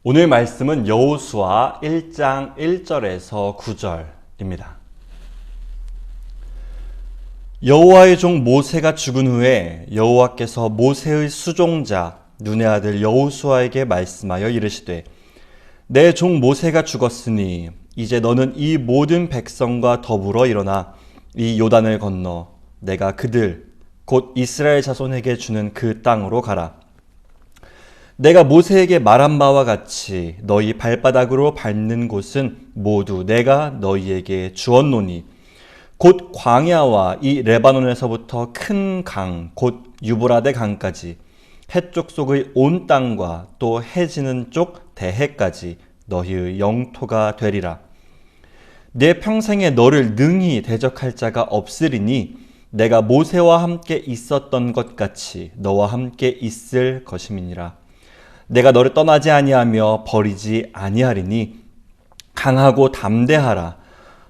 오늘 말씀은 여호수아 1장 1절에서 9절입니다. 여호와의 종 모세가 죽은 후에 여호와께서 모세의 수종자 눈의 아들 여호수아에게 말씀하여 이르시되 내 종 모세가 죽었으니 이제 너는 이 모든 백성과 더불어 일어나 이 요단을 건너 내가 그들 곧 이스라엘 자손에게 주는 그 땅으로 가라. 내가 모세에게 말한 바와 같이 너희 발바닥으로 밟는 곳은 모두 내가 너희에게 주었노니 곧 광야와 이 레바논에서부터 큰 강 곧 유브라데 강까지 해쪽 속의 온 땅과 또 해지는 쪽 대해까지 너희의 영토가 되리라. 내 평생에 너를 능히 대적할 자가 없으리니 내가 모세와 함께 있었던 것 같이 너와 함께 있을 것임이니라. 내가 너를 떠나지 아니하며 버리지 아니하리니 강하고 담대하라.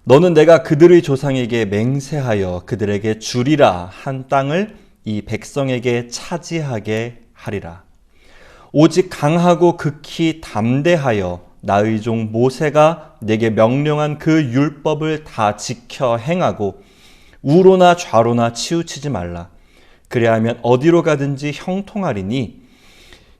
너는 내가 그들의 조상에게 맹세하여 그들에게 주리라 한 땅을 이 백성에게 차지하게 하리라. 오직 강하고 극히 담대하여 나의 종 모세가 내게 명령한 그 율법을 다 지켜 행하고 우로나 좌로나 치우치지 말라. 그래야하면 어디로 가든지 형통하리니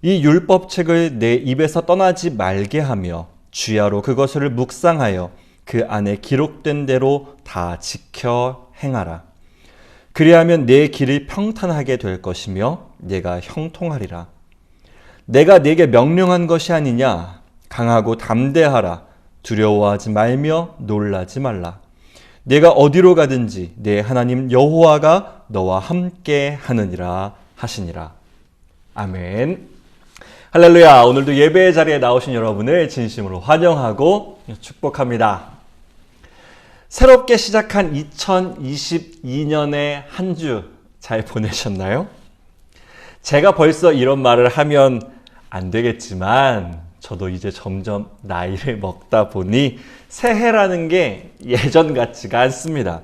이 율법책을 내 입에서 떠나지 말게 하며 주야로 그것을 묵상하여 그 안에 기록된 대로 다 지켜 행하라. 그리하면 내 길이 평탄하게 될 것이며 내가 형통하리라. 내가 네게 명령한 것이 아니냐. 강하고 담대하라. 두려워하지 말며 놀라지 말라. 내가 어디로 가든지 내 하나님 여호와가 너와 함께 하느니라 하시니라. 아멘. 할렐루야. 오늘도 예배의 자리에 나오신 여러분을 진심으로 환영하고 축복합니다. 새롭게 시작한 2022년의 한 주 잘 보내셨나요? 제가 벌써 이런 말을 하면 안 되겠지만 저도 이제 점점 나이를 먹다 보니 새해라는 게 예전 같지가 않습니다.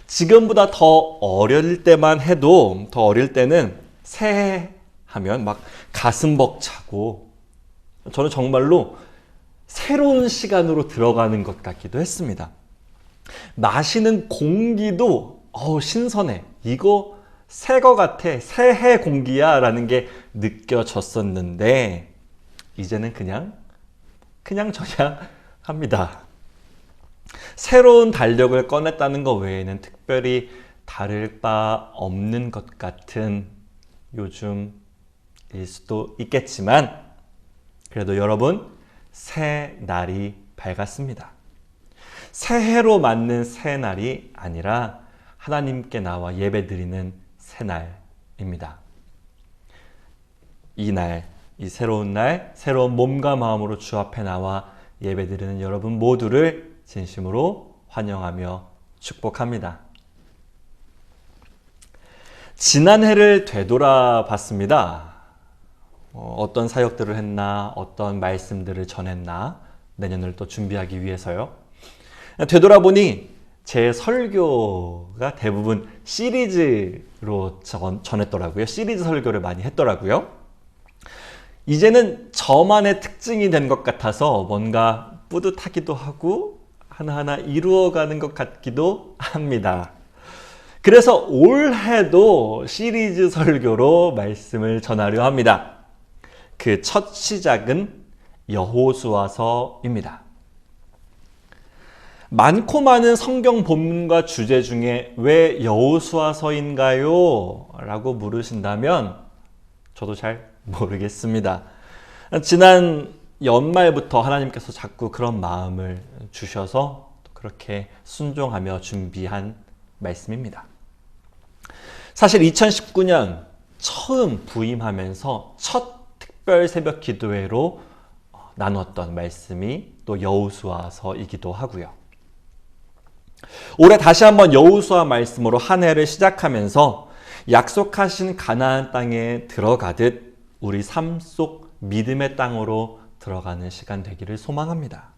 지금보다 더 어릴 때만 해도 더 어릴 때는 새해 하면 막 가슴 벅차고 저는 정말로 새로운 시간으로 들어가는 것 같기도 했습니다. 마시는 공기도 신선해. 이거 새 거 같아. 새해 공기야 라는 게 느껴졌었는데 이제는 그냥 저냥 합니다. 새로운 달력을 꺼냈다는 것 외에는 특별히 다를 바 없는 것 같은 요즘일 수도 있겠지만 그래도 여러분 새 날이 밝았습니다. 새해로 맞는 새 날이 아니라 하나님께 나와 예배드리는 새 날입니다. 이 날, 이 새로운 날, 새로운 몸과 마음으로 주 앞에 나와 예배드리는 여러분 모두를 진심으로 환영하며 축복합니다. 지난해를 되돌아봤습니다. 어떤 사역들을 했나, 어떤 말씀들을 전했나, 내년을 또 준비하기 위해서요. 되돌아보니 제 설교가 대부분 시리즈로 전했더라고요. 시리즈 설교를 많이 했더라고요. 이제는 저만의 특징이 된 것 같아서 뭔가 뿌듯하기도 하고 하나하나 이루어가는 것 같기도 합니다. 그래서 올해도 시리즈 설교로 말씀을 전하려 합니다. 그 첫 시작은 여호수아서입니다. 많고 많은 성경 본문과 주제 중에 왜 여호수아서인가요? 라고 물으신다면 저도 잘 모르겠습니다. 지난 연말부터 하나님께서 자꾸 그런 마음을 주셔서 그렇게 순종하며 준비한 말씀입니다. 사실 2019년 처음 부임하면서 첫 특별 새벽 기도회로 나눴던 말씀이 또 여호수아서이기도 하고요. 올해 다시 한번 여호수아 말씀으로 한 해를 시작하면서 약속하신 가나안 땅에 들어가듯 우리 삶 속 믿음의 땅으로 들어가는 시간 되기를 소망합니다.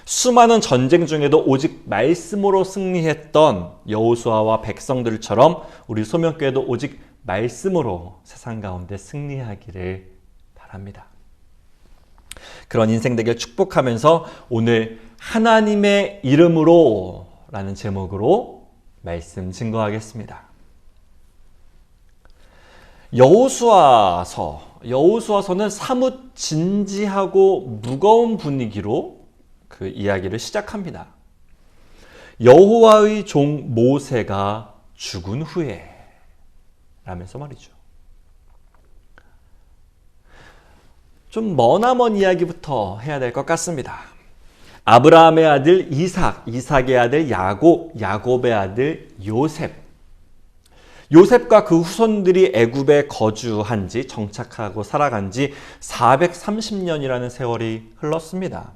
수많은 전쟁 중에도 오직 말씀으로 승리했던 여호수아와 백성들처럼 우리 소명교회도 오직 말씀으로 세상 가운데 승리하기를 바랍니다. 그런 인생 되길 축복하면서 오늘 하나님의 이름으로 라는 제목으로 말씀 증거하겠습니다. 여호수아서는 사뭇 진지하고 무거운 분위기로 그 이야기를 시작합니다. 여호와의 종 모세가 죽은 후에 라면서 말이죠. 좀 머나먼 이야기부터 해야 될 것 같습니다. 아브라함의 아들 이삭, 이삭의 아들 야곱, 야곱의 아들 요셉. 요셉과 그 후손들이 애굽에 거주한 지, 정착하고 살아간 지 430년이라는 세월이 흘렀습니다.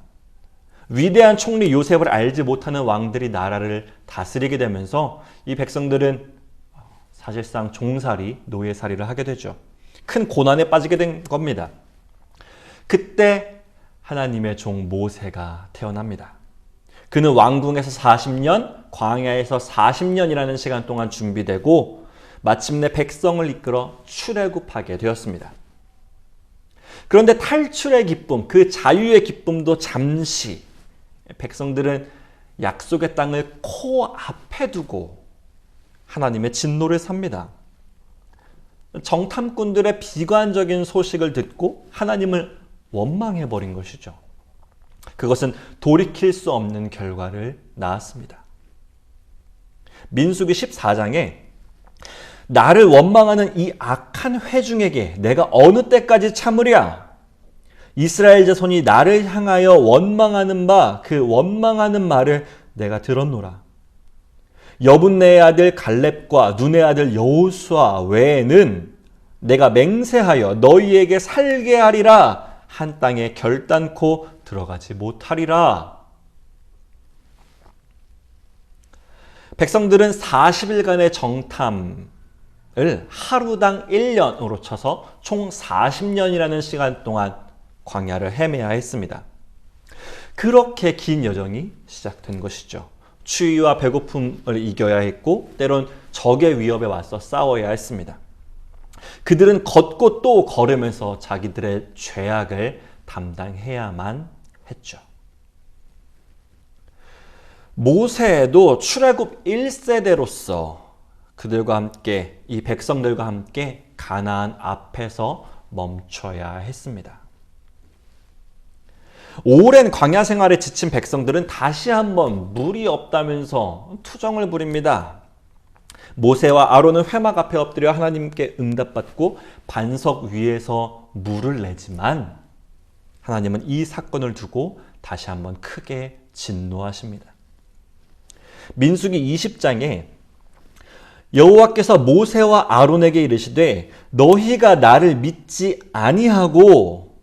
위대한 총리 요셉을 알지 못하는 왕들이 나라를 다스리게 되면서 이 백성들은 사실상 종살이, 노예살이를 하게 되죠. 큰 고난에 빠지게 된 겁니다. 그때 하나님의 종 모세가 태어납니다. 그는 왕궁에서 40년, 광야에서 40년이라는 시간 동안 준비되고 마침내 백성을 이끌어 출애굽하게 되었습니다. 그런데 탈출의 기쁨, 그 자유의 기쁨도 잠시 백성들은 약속의 땅을 코앞에 두고 하나님의 진노를 삽니다. 정탐꾼들의 비관적인 소식을 듣고 하나님을 원망해버린 것이죠. 그것은 돌이킬 수 없는 결과를 낳았습니다. 민수기 14장에 나를 원망하는 이 악한 회중에게 내가 어느 때까지 참으랴? 이스라엘 자손이 나를 향하여 원망하는 바 그 원망하는 말을 내가 들었노라. 여분네의 아들 갈렙과 눈의 아들 여호수아 외에는 내가 맹세하여 너희에게 살게 하리라 한 땅에 결단코 들어가지 못하리라. 백성들은 40일간의 정탐을 하루당 1년으로 쳐서 총 40년이라는 시간 동안 광야를 헤매야 했습니다. 그렇게 긴 여정이 시작된 것이죠. 추위와 배고픔을 이겨야 했고 때론 적의 위협에 맞서 싸워야 했습니다. 그들은 걷고 또 걸으면서 자기들의 죄악을 담당해야만 했죠. 모세도 출애굽 1세대로서 그들과 함께 이 백성들과 함께 가나안 앞에서 멈춰야 했습니다. 오랜 광야 생활에 지친 백성들은 다시 한번 물이 없다면서 투정을 부립니다. 모세와 아론은 회막 앞에 엎드려 하나님께 응답받고 반석 위에서 물을 내지만 하나님은 이 사건을 두고 다시 한번 크게 진노하십니다. 민수기 20장에 여호와께서 모세와 아론에게 이르시되 너희가 나를 믿지 아니하고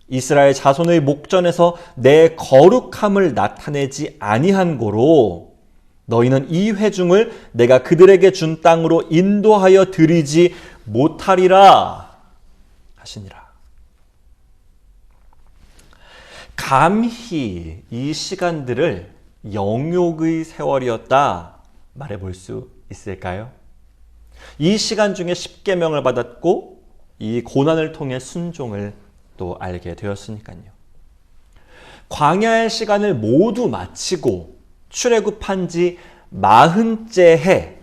이스라엘 자손의 목전에서 내 거룩함을 나타내지 아니한 고로 너희는 이 회중을 내가 그들에게 준 땅으로 인도하여 드리지 못하리라 하시니라. 감히 이 시간들을 영욕의 세월이었다 말해볼 수 있을까요? 이 시간 중에 십계명을 받았고 이 고난을 통해 순종을 또 알게 되었으니까요. 광야의 시간을 모두 마치고 출애굽한 지 40째 해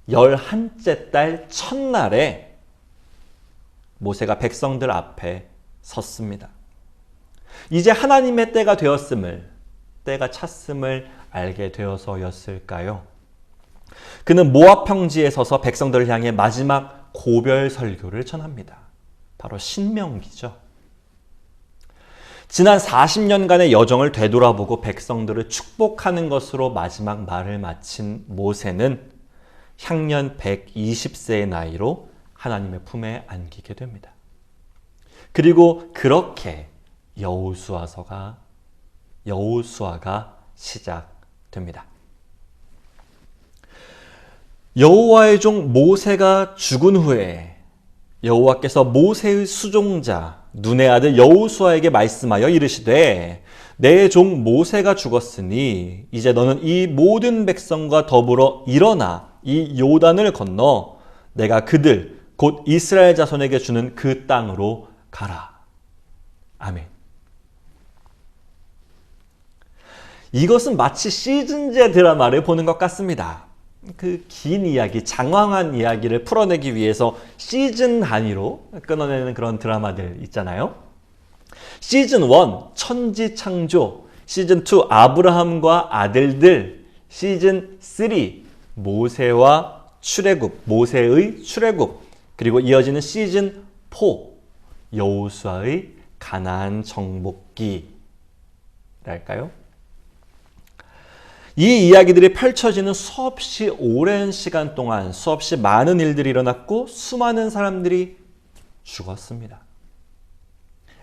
11째 달 첫날에 모세가 백성들 앞에 섰습니다. 이제 하나님의 때가 되었음을, 때가 찼음을 알게 되어서였을까요? 그는 모압 평지에 서서 백성들을 향해 마지막 고별 설교를 전합니다. 바로 신명기죠. 지난 40년간의 여정을 되돌아보고 백성들을 축복하는 것으로 마지막 말을 마친 모세는 향년 120세의 나이로 하나님의 품에 안기게 됩니다. 그리고 그렇게 여호수아가 시작됩니다. 여호와의 종 모세가 죽은 후에 여호와께서 모세의 수종자 눈의 아들 여호수아에게 말씀하여 이르시되 내 종 모세가 죽었으니 이제 너는 이 모든 백성과 더불어 일어나 이 요단을 건너 내가 그들 곧 이스라엘 자손에게 주는 그 땅으로 가라. 아멘. 이것은 마치 시즌제 드라마를 보는 것 같습니다. 그 긴 이야기, 장황한 이야기를 풀어내기 위해서 시즌 단위로 끊어내는 그런 드라마들 있잖아요. 시즌 1, 천지창조, 시즌 2, 아브라함과 아들들, 시즌 3, 모세와 출애굽, 모세의 출애굽, 그리고 이어지는 시즌 4, 여호수아의 가나안 정복기랄까요? 이 이야기들이 펼쳐지는 수없이 오랜 시간 동안 수없이 많은 일들이 일어났고 수많은 사람들이 죽었습니다.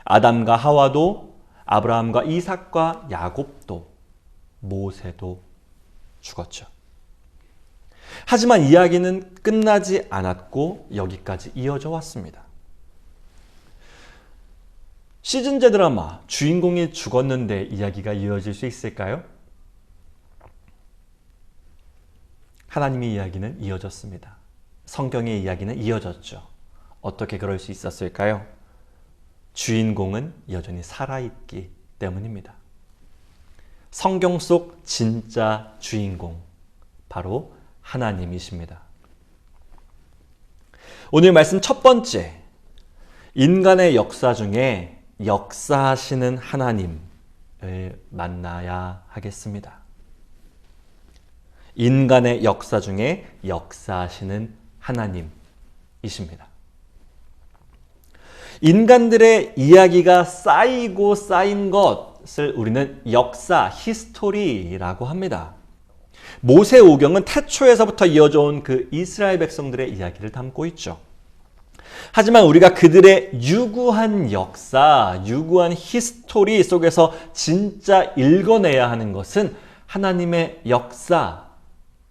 아담과 하와도, 아브라함과 이삭과 야곱도, 모세도 죽었죠. 하지만 이야기는 끝나지 않았고 여기까지 이어져 왔습니다. 시즌제 드라마, 주인공이 죽었는데 이야기가 이어질 수 있을까요? 하나님의 이야기는 이어졌습니다. 성경의 이야기는 이어졌죠. 어떻게 그럴 수 있었을까요? 주인공은 여전히 살아있기 때문입니다. 성경 속 진짜 주인공, 바로 하나님이십니다. 오늘 말씀 첫 번째, 인간의 역사 중에 역사하시는 하나님을 만나야 하겠습니다. 인간의 역사 중에 역사하시는 하나님이십니다. 인간들의 이야기가 쌓이고 쌓인 것을 우리는 역사, 히스토리라고 합니다. 모세오경은 태초에서부터 이어져 온 그 이스라엘 백성들의 이야기를 담고 있죠. 하지만 우리가 그들의 유구한 역사, 유구한 히스토리 속에서 진짜 읽어내야 하는 것은 하나님의 역사,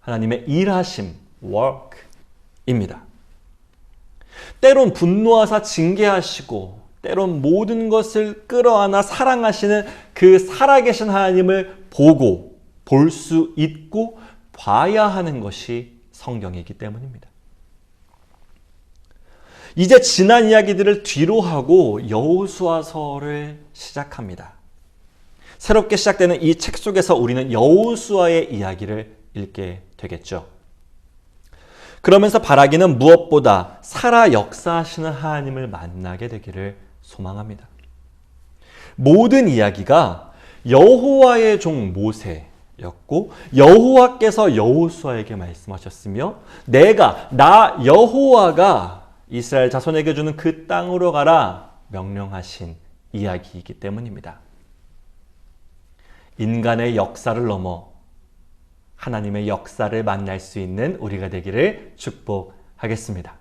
하나님의 일하심, work입니다. 때론 분노하사 징계하시고 때론 모든 것을 끌어안아 사랑하시는 그 살아계신 하나님을 보고 볼 수 있고 봐야 하는 것이 성경이기 때문입니다. 이제 지난 이야기들을 뒤로 하고 여호수아서를 시작합니다. 새롭게 시작되는 이 책 속에서 우리는 여호수아의 이야기를 읽게 되겠죠. 그러면서 바라기는 무엇보다 살아 역사하시는 하나님을 만나게 되기를 소망합니다. 모든 이야기가 여호와의 종 모세였고 여호와께서 여호수아에게 말씀하셨으며 나 여호와가 이스라엘 자손에게 주는 그 땅으로 가라 명령하신 이야기이기 때문입니다. 인간의 역사를 넘어 하나님의 역사를 만날 수 있는 우리가 되기를 축복하겠습니다.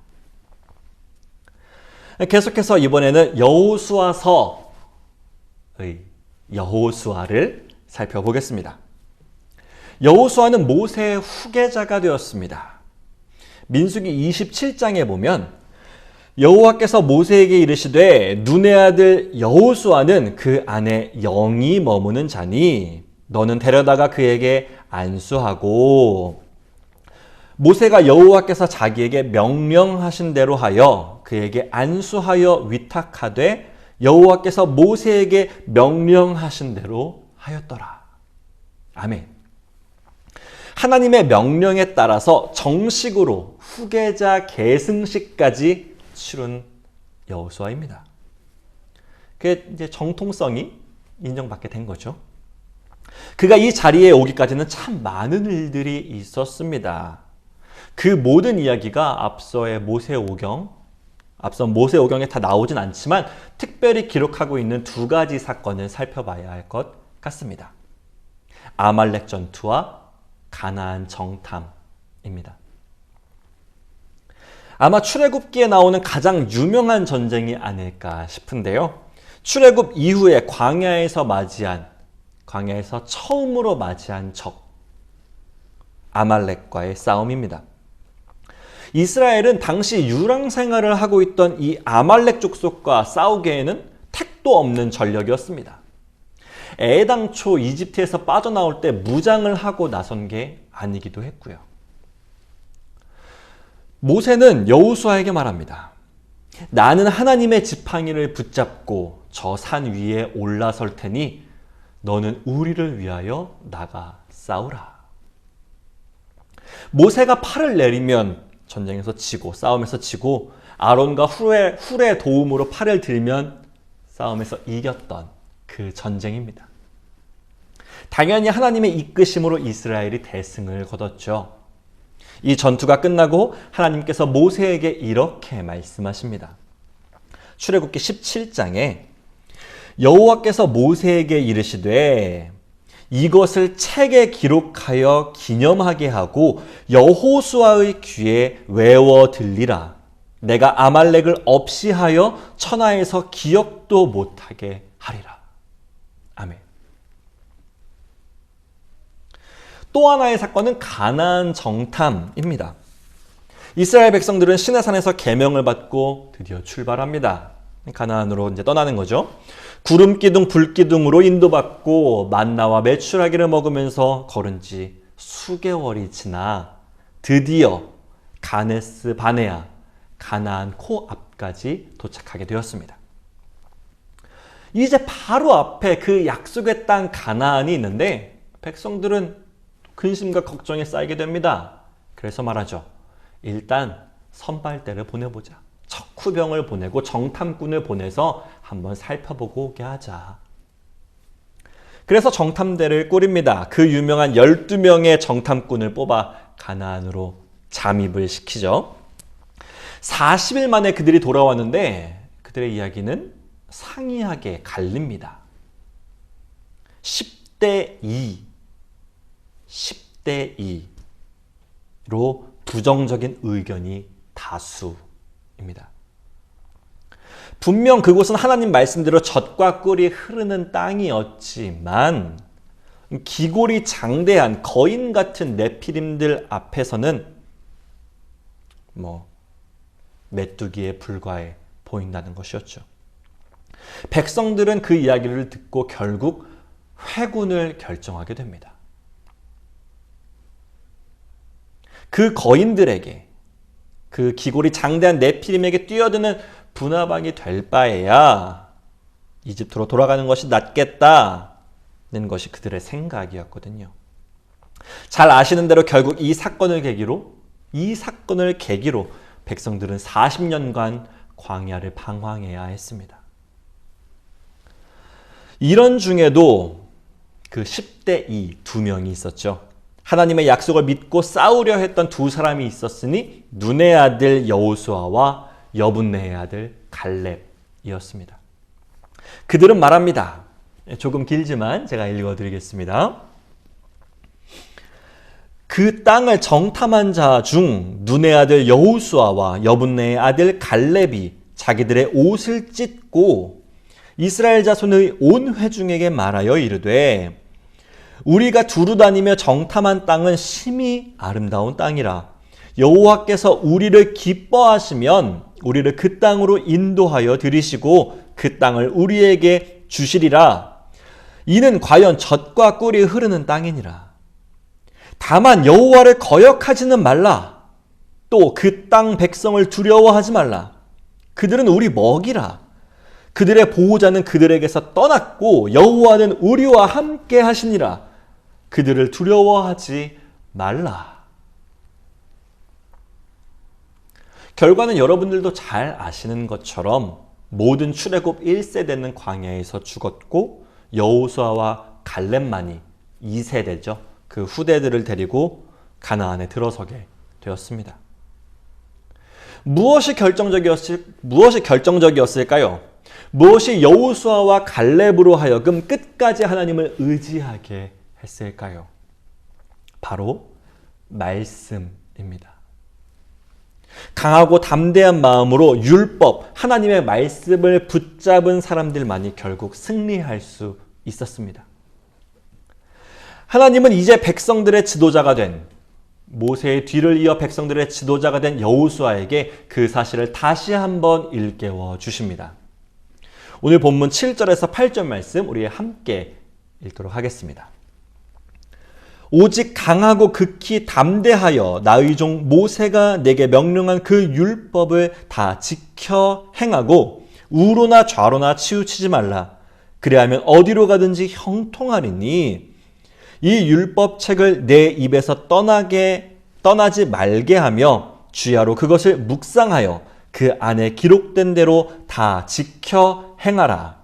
계속해서 이번에는 여호수아서의 여호수아를 살펴보겠습니다. 여호수아는 모세의 후계자가 되었습니다. 민수기 27장에 보면 여호와께서 모세에게 이르시되 눈의 아들 여호수아는 그 안에 영이 머무는 자니 너는 데려다가 그에게 안수하고 모세가 여호와께서 자기에게 명령하신 대로 하여 그에게 안수하여 위탁하되 여호와께서 모세에게 명령하신 대로 하였더라. 아멘. 하나님의 명령에 따라서 정식으로 후계자 계승식까지 치룬 여호수아입니다. 그게 이제 정통성이 인정받게 된 거죠. 그가 이 자리에 오기까지는 참 많은 일들이 있었습니다. 그 모든 이야기가 앞서 모세오경에 다 나오진 않지만 특별히 기록하고 있는 두 가지 사건을 살펴봐야 할 것 같습니다. 아말렉 전투와 가나안 정탐입니다. 아마 출애굽기에 나오는 가장 유명한 전쟁이 아닐까 싶은데요. 출애굽 이후에 광야에서 처음으로 맞이한 적, 아말렉과의 싸움입니다. 이스라엘은 당시 유랑 생활을 하고 있던 이 아말렉 족속과 싸우기에는 택도 없는 전력이었습니다. 애당초 이집트에서 빠져나올 때 무장을 하고 나선 게 아니기도 했고요. 모세는 여호수아에게 말합니다. 나는 하나님의 지팡이를 붙잡고 저 산 위에 올라설 테니 너는 우리를 위하여 나가 싸우라. 모세가 팔을 내리면 전쟁에서 지고 싸움에서 지고 아론과 훌의 도움으로 팔을 들면 싸움에서 이겼던 그 전쟁입니다. 당연히 하나님의 이끄심으로 이스라엘이 대승을 거뒀죠. 이 전투가 끝나고 하나님께서 모세에게 이렇게 말씀하십니다. 출애굽기 17장에 여호와께서 모세에게 이르시되 이것을 책에 기록하여 기념하게 하고 여호수아의 귀에 외워 들리라. 내가 아말렉을 없이 하여 천하에서 기억도 못하게 하리라. 아멘. 또 하나의 사건은 가나안 정탐입니다. 이스라엘 백성들은 시내산에서 계명을 받고 드디어 출발합니다. 가나안으로 이제 떠나는 거죠. 구름 기둥, 불 기둥으로 인도받고 만나와 메추라기를 먹으면서 걸은 지 수개월이 지나 드디어 가네스 바네아, 가나안 코앞까지 도착하게 되었습니다. 이제 바로 앞에 그 약속의 땅 가나안이 있는데 백성들은 근심과 걱정에 쌓이게 됩니다. 그래서 말하죠. 일단 선발대를 보내보자. 척후병을 보내고 정탐꾼을 보내서 한번 살펴보고 오게 하자. 그래서 정탐대를 꾸립니다. 그 유명한 12명의 정탐꾼을 뽑아 가나안으로 잠입을 시키죠. 40일 만에 그들이 돌아왔는데 그들의 이야기는 상이하게 갈립니다. 10대 2로 부정적인 의견이 다수입니다. 분명 그곳은 하나님 말씀대로 젖과 꿀이 흐르는 땅이었지만 기골이 장대한 거인 같은 네피림들 앞에서는 메뚜기에 불과해 보인다는 것이었죠. 백성들은 그 이야기를 듣고 결국 회군을 결정하게 됩니다. 그 거인들에게, 그 기골이 장대한 네피림에게 뛰어드는 분하방이 될 바에야 이집트로 돌아가는 것이 낫겠다는 것이 그들의 생각이었거든요. 잘 아시는 대로 결국 이 사건을 계기로 백성들은 40년간 광야를 방황해야 했습니다. 이런 중에도 그 10대 2 두 명이 있었죠. 하나님의 약속을 믿고 싸우려 했던 두 사람이 있었으니 눈의 아들 여호수아와 여분네의 아들 갈렙이었습니다. 그들은 말합니다. 조금 길지만 제가 읽어드리겠습니다. 그 땅을 정탐한 자 중 눈의 아들 여호수아와 여분네의 아들 갈렙이 자기들의 옷을 찢고 이스라엘 자손의 온 회중에게 말하여 이르되 우리가 두루 다니며 정탐한 땅은 심히 아름다운 땅이라. 여호와께서 우리를 기뻐하시면 우리를 그 땅으로 인도하여 들이시고 그 땅을 우리에게 주시리라. 이는 과연 젖과 꿀이 흐르는 땅이니라. 다만 여호와를 거역하지는 말라. 또 그 땅 백성을 두려워하지 말라. 그들은 우리 먹이라. 그들의 보호자는 그들에게서 떠났고 여호와는 우리와 함께 하시니라. 그들을 두려워하지 말라. 결과는 여러분들도 잘 아시는 것처럼 모든 출애굽 1세대는 광야에서 죽었고 여호수아와 갈렙만이 2세대죠. 그 후대들을 데리고 가나안에 들어서게 되었습니다. 무엇이 결정적이었을까요? 무엇이 여호수아와 갈렙으로 하여금 끝까지 하나님을 의지하게 했을까요? 바로 말씀입니다. 강하고 담대한 마음으로 율법, 하나님의 말씀을 붙잡은 사람들만이 결국 승리할 수 있었습니다. 하나님은 이제 백성들의 지도자가 된 모세의 뒤를 이어 백성들의 지도자가 된 여호수아에게 그 사실을 다시 한번 일깨워 주십니다. 오늘 본문 7절에서 8절 말씀 우리 함께 읽도록 하겠습니다. 오직 강하고 극히 담대하여 나의 종 모세가 내게 명령한 그 율법을 다 지켜 행하고 우로나 좌로나 치우치지 말라. 그리하면 어디로 가든지 형통하리니 이 율법책을 내 입에서 떠나지 말게 하며 주야로 그것을 묵상하여 그 안에 기록된 대로 다 지켜 행하라.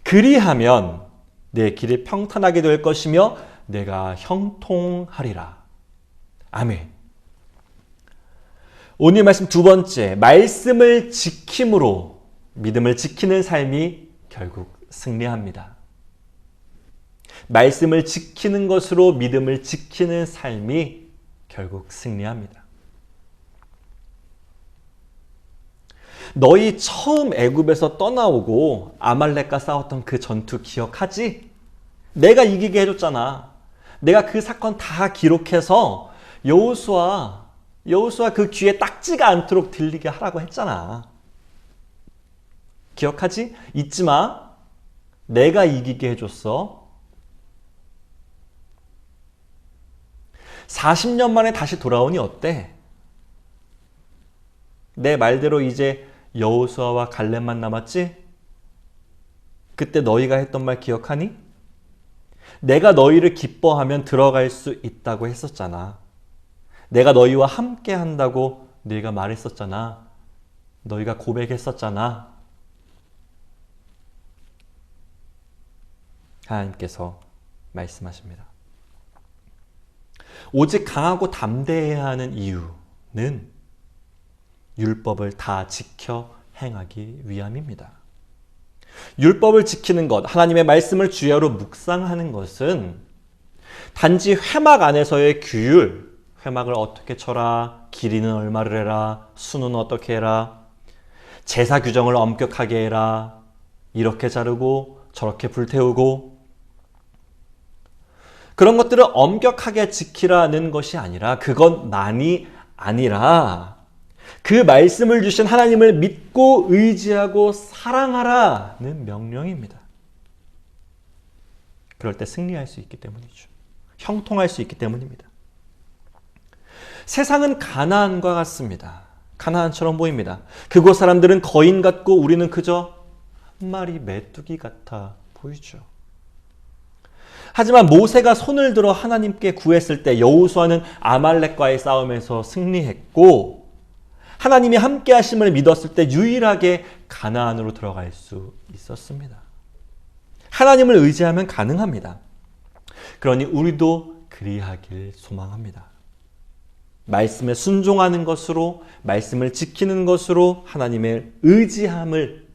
그리하면 내 길이 평탄하게 될 것이며 내가 형통하리라. 아멘. 오늘 말씀 두 번째, 말씀을 지킴으로 믿음을 지키는 삶이 결국 승리합니다. 말씀을 지키는 것으로 믿음을 지키는 삶이 결국 승리합니다. 너희 처음 애굽에서 떠나오고 아말렉과 싸웠던 그 전투 기억하지? 내가 이기게 해줬잖아. 내가 그 사건 다 기록해서 여호수아 그 귀에 딱지가 않도록 들리게 하라고 했잖아. 기억하지? 잊지 마. 내가 이기게 해줬어. 40년 만에 다시 돌아오니 어때? 내 말대로 이제 여호수아와 갈렙만 남았지? 그때 너희가 했던 말 기억하니? 내가 너희를 기뻐하면 들어갈 수 있다고 했었잖아. 내가 너희와 함께 한다고 네가 말했었잖아. 너희가 고백했었잖아. 하나님께서 말씀하십니다. 오직 강하고 담대해야 하는 이유는 율법을 다 지켜 행하기 위함입니다. 율법을 지키는 것, 하나님의 말씀을 주야로 묵상하는 것은 단지 회막 안에서의 규율, 회막을 어떻게 쳐라, 길이는 얼마를 해라, 수는 어떻게 해라, 제사 규정을 엄격하게 해라, 이렇게 자르고 저렇게 불태우고, 그런 것들을 엄격하게 지키라는 것이 아니라, 그것만이 아니라 그 말씀을 주신 하나님을 믿고 의지하고 사랑하라는 명령입니다. 그럴 때 승리할 수 있기 때문이죠. 형통할 수 있기 때문입니다. 세상은 가나안과 같습니다. 가나안처럼 보입니다. 그곳 사람들은 거인 같고 우리는 그저 한 마리 메뚜기 같아 보이죠. 하지만 모세가 손을 들어 하나님께 구했을 때 여호수아는 아말렉과의 싸움에서 승리했고, 하나님이 함께 하심을 믿었을 때 유일하게 가나안으로 들어갈 수 있었습니다. 하나님을 의지하면 가능합니다. 그러니 우리도 그리하길 소망합니다. 말씀에 순종하는 것으로, 말씀을 지키는 것으로 하나님의 의지함을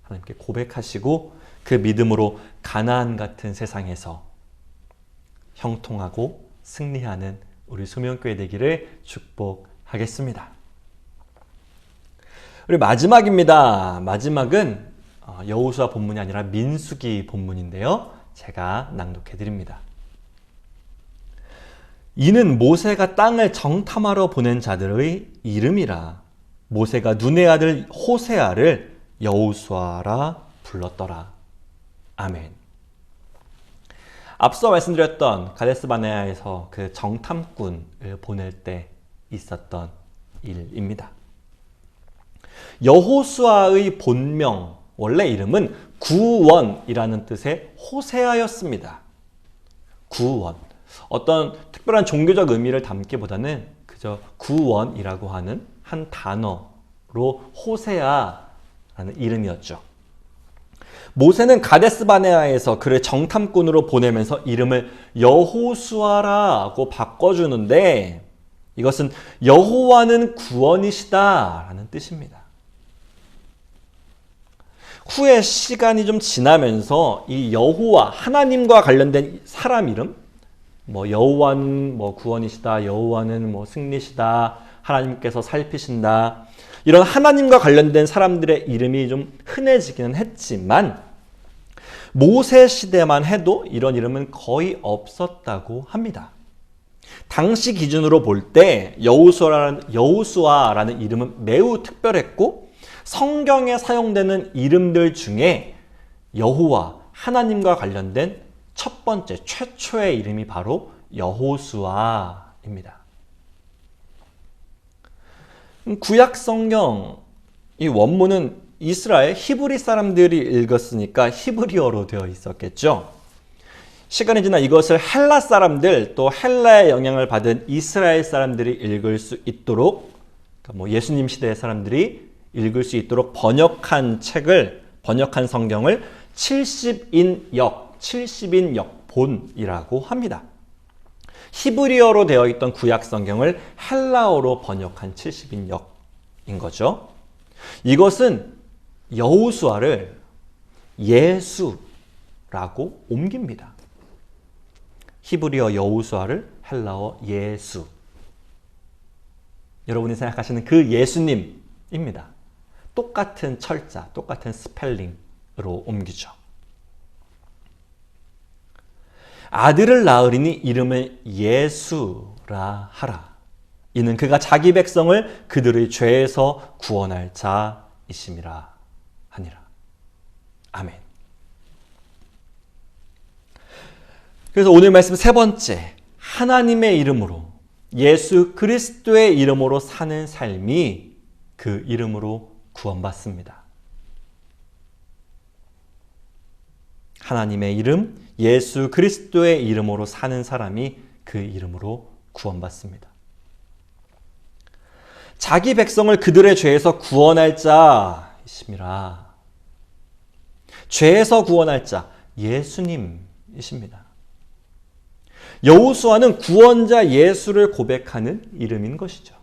하나님께 고백하시고 그 믿음으로 가나안 같은 세상에서 형통하고 승리하는 우리 소명교회 되기를 축복하겠습니다. 우리 마지막입니다. 마지막은 여호수아 본문이 아니라 민수기 본문인데요. 제가 낭독해 드립니다. 이는 모세가 땅을 정탐하러 보낸 자들의 이름이라. 모세가 눈의 아들 호세아를 여호수아라 불렀더라. 아멘. 앞서 말씀드렸던 가데스바네아에서 그 정탐꾼을 보낼 때 있었던 일입니다. 여호수아의 본명, 원래 이름은 구원이라는 뜻의 호세아였습니다. 구원. 어떤 특별한 종교적 의미를 담기보다는 그저 구원이라고 하는 한 단어로 호세아라는 이름이었죠. 모세는 가데스바네아에서 그를 정탐꾼으로 보내면서 이름을 여호수아라고 바꿔주는데, 이것은 여호와는 구원이시다라는 뜻입니다. 후에 시간이 좀 지나면서 이 여호와, 하나님과 관련된 사람 이름, 여호와는 구원이시다, 여호와는 승리시다, 하나님께서 살피신다, 이런 하나님과 관련된 사람들의 이름이 좀 흔해지기는 했지만 모세 시대만 해도 이런 이름은 거의 없었다고 합니다. 당시 기준으로 볼 때 여호수아라는 이름은 매우 특별했고, 성경에 사용되는 이름들 중에 여호와, 하나님과 관련된 첫 번째, 최초의 이름이 바로 여호수아입니다. 구약 성경 이 원문은 이스라엘 히브리 사람들이 읽었으니까 히브리어로 되어 있었겠죠. 시간이 지나 이것을 헬라 사람들, 또 헬라의 영향을 받은 이스라엘 사람들이 읽을 수 있도록, 그러니까 예수님 시대의 사람들이 읽을 수 있도록 번역한 성경을 70인 역본이라고 합니다. 히브리어로 되어 있던 구약 성경을 헬라어로 번역한 70인 역인 거죠. 이것은 여호수아를 예수라고 옮깁니다. 히브리어 여호수아를 헬라어 예수. 여러분이 생각하시는 그 예수님입니다. 똑같은 철자, 똑같은 스펠링으로 옮기죠. 아들을 낳으리니 이름을 예수라 하라. 이는 그가 자기 백성을 그들의 죄에서 구원할 자이심이라 하니라. 아멘. 그래서 오늘 말씀 세 번째, 하나님의 이름으로, 예수 그리스도의 이름으로 사는 삶이 그 이름으로 구원받습니다. 하나님의 이름, 예수 그리스도의 이름으로 사는 사람이 그 이름으로 구원받습니다. 자기 백성을 그들의 죄에서 구원할 자이심이라. 죄에서 구원할 자, 예수님이십니다. 여호수아는 구원자 예수를 고백하는 이름인 것이죠.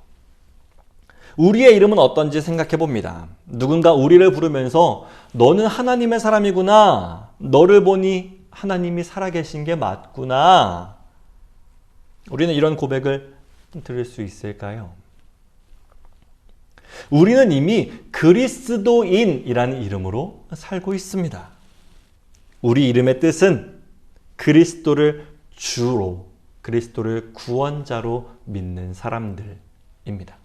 우리의 이름은 어떤지 생각해 봅니다. 누군가 우리를 부르면서 너는 하나님의 사람이구나. 너를 보니 하나님이 살아계신 게 맞구나. 우리는 이런 고백을 들을 수 있을까요? 우리는 이미 그리스도인이라는 이름으로 살고 있습니다. 우리 이름의 뜻은 그리스도를 주로, 그리스도를 구원자로 믿는 사람들입니다.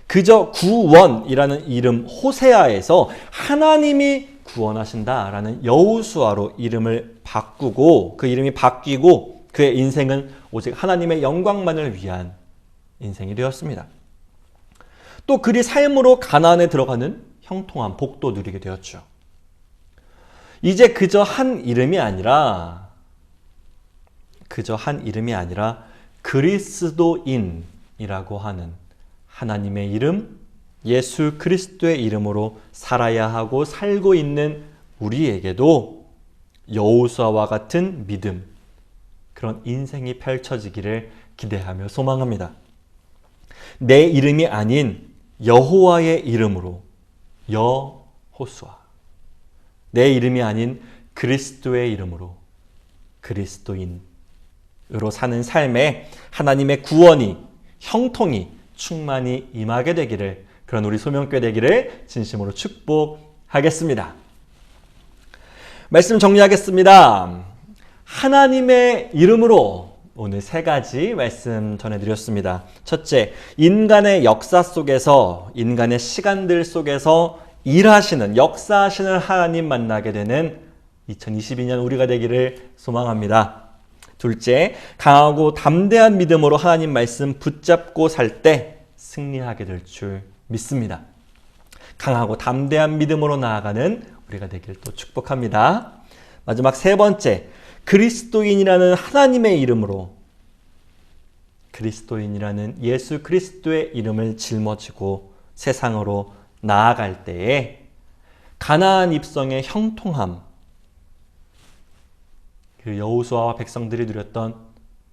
그저 구원이라는 이름 호세아에서 하나님이 구원하신다라는 여호수아로 이름을 바꾸고, 그 이름이 바뀌고 그의 인생은 오직 하나님의 영광만을 위한 인생이 되었습니다. 또 그리 삶으로 가나안에 들어가는 형통한 복도 누리게 되었죠. 이제 그저 한 이름이 아니라 그리스도인이라고 하는 하나님의 이름, 예수 그리스도의 이름으로 살아야 하고 살고 있는 우리에게도 여호수아와 같은 믿음, 그런 인생이 펼쳐지기를 기대하며 소망합니다. 내 이름이 아닌 여호와의 이름으로 여호수아, 내 이름이 아닌 그리스도의 이름으로 그리스도인으로 사는 삶에 하나님의 구원이, 형통이 충만히 임하게 되기를, 그런 우리 소명교회 되기를 진심으로 축복하겠습니다. 말씀 정리하겠습니다. 하나님의 이름으로 오늘 세 가지 말씀 전해드렸습니다. 첫째, 인간의 역사 속에서, 인간의 시간들 속에서 일하시는, 역사하시는 하나님 만나게 되는 2022년 우리가 되기를 소망합니다. 둘째, 강하고 담대한 믿음으로 하나님 말씀 붙잡고 살 때 승리하게 될 줄 믿습니다. 강하고 담대한 믿음으로 나아가는 우리가 되기를 또 축복합니다. 마지막 세 번째, 그리스도인이라는 하나님의 이름으로, 그리스도인이라는 예수 그리스도의 이름을 짊어지고 세상으로 나아갈 때에 가나안 입성의 형통함, 그 여호수아와 백성들이 누렸던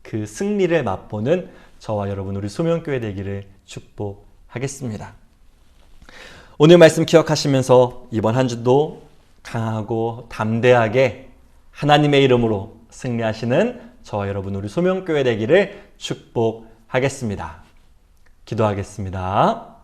그 승리를 맛보는 저와 여러분 우리 소명교회 되기를 축복하겠습니다. 오늘 말씀 기억하시면서 이번 한 주도 강하고 담대하게 하나님의 이름으로 승리하시는 저와 여러분 우리 소명교회 되기를 축복하겠습니다. 기도하겠습니다.